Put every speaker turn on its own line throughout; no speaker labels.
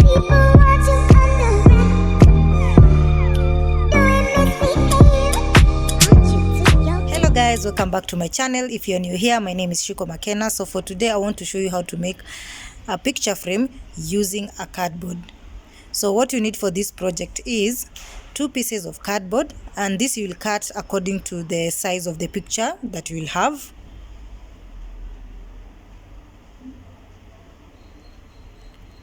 Hello guys, welcome back to my channel. If you're new here, my name is Shiko Makena. So for today I want to show you how to make a picture frame using a cardboard. So what you need for this project is 2 pieces of cardboard, and this you will cut according to the size of the picture that you will have.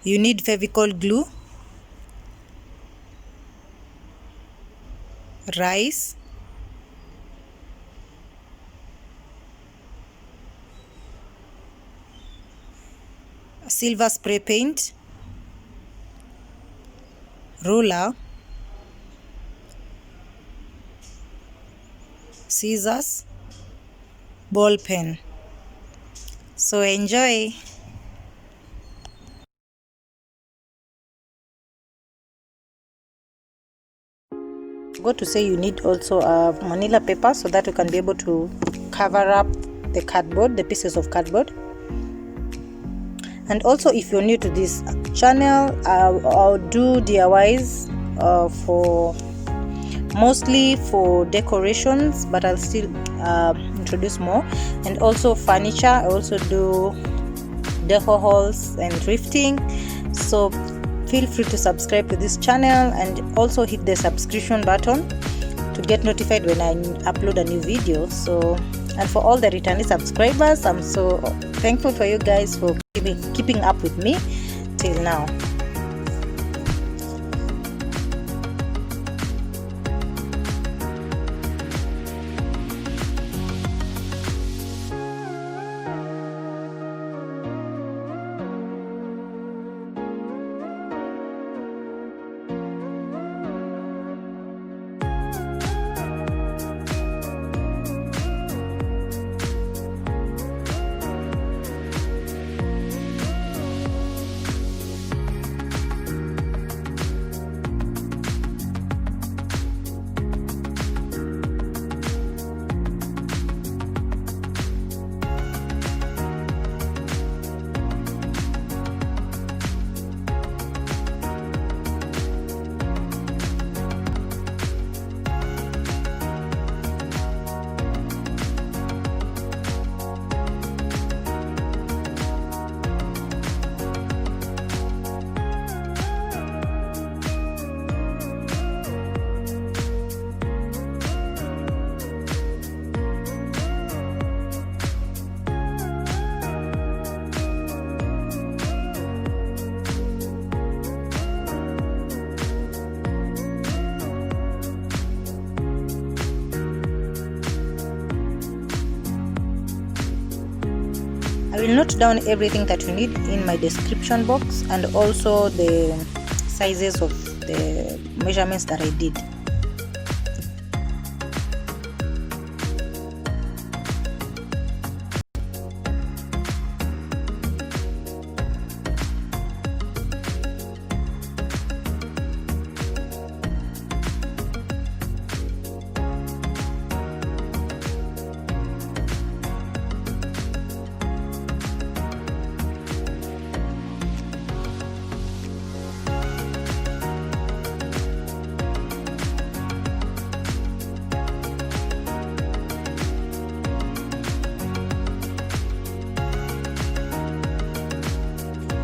You need Fevicol glue, rice, silver spray paint, ruler, scissors, ball pen. So enjoy. Forgot to say you need also a Manila paper so that you can be able to cover up the cardboard, the pieces of cardboard. And also, if you're new to this channel, I'll do DIYs for mostly for decorations, but I'll still introduce more. And also furniture, I also do decor hauls and thrifting. So feel free to subscribe to this channel and also hit the subscription button to get notified when I upload a new video. So, and for all the returning subscribers, I'm so thankful for you guys for keeping up with me till now. I will note down everything that you need in my description box, and also the sizes of the measurements that I did.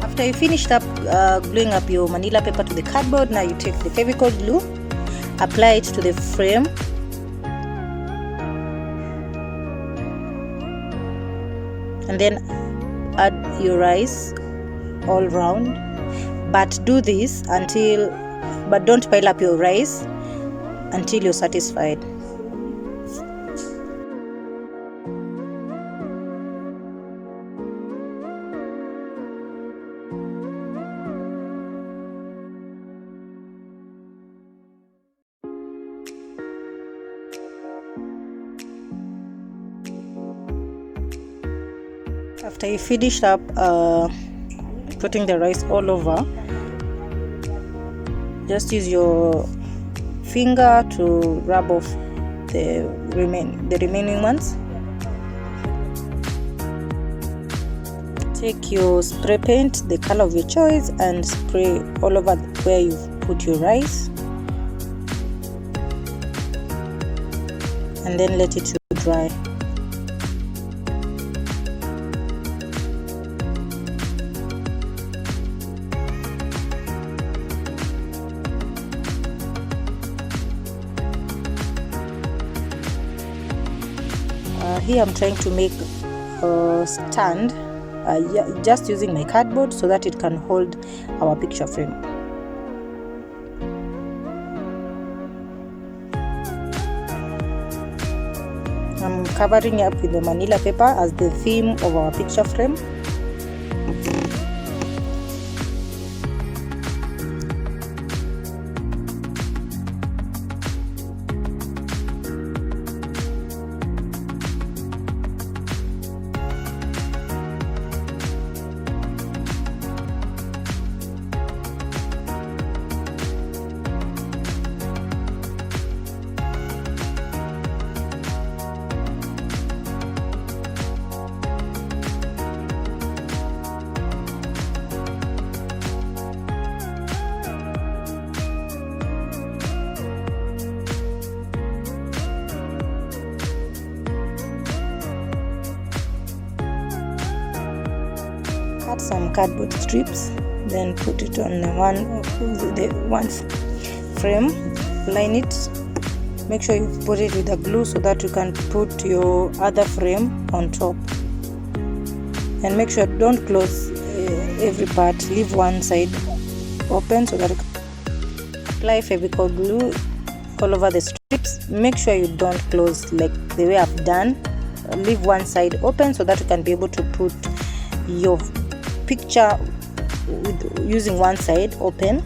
After you finished up gluing up your Manila paper to the cardboard, now you take the Fevicol glue, apply it to the frame, and then add your rice all round. But do this but don't pile up your rice until you're satisfied. After you finish up putting the rice all over, just use your finger to rub off the remaining ones Take your spray paint, the color of your choice, and spray all over where you've put your rice, and then let it dry. Here I'm trying to make a stand, just using my cardboard so that it can hold our picture frame. I'm covering up with the Manila paper as the theme of our picture frame. Cut some cardboard strips, then put it on the one frame, line it. Make sure you put it with the glue so that you can put your other frame on top, and make sure don't close every part, leave one side open so that you can apply Fevicol glue all over the strips. Make sure you don't close like the way I've done, leave one side open so that you can be able to put your picture with using one side open.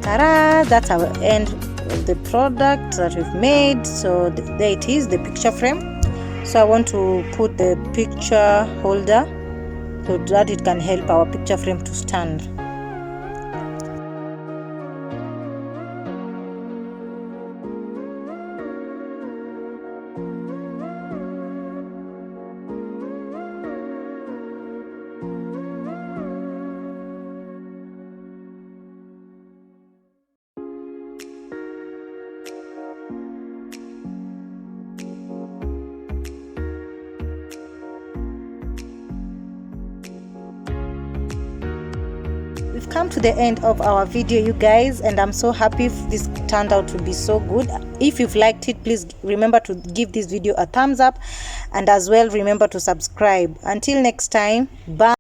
Ta-da! That's our end of the product that we've made. So there it is, the picture frame. So I want to put the picture holder so that it can help our picture frame to stand. We've come to the end of our video, you guys, and I'm so happy this turned out to be so good. If you've liked it, please remember to give this video a thumbs up, and as well remember to subscribe. Until next time, bye.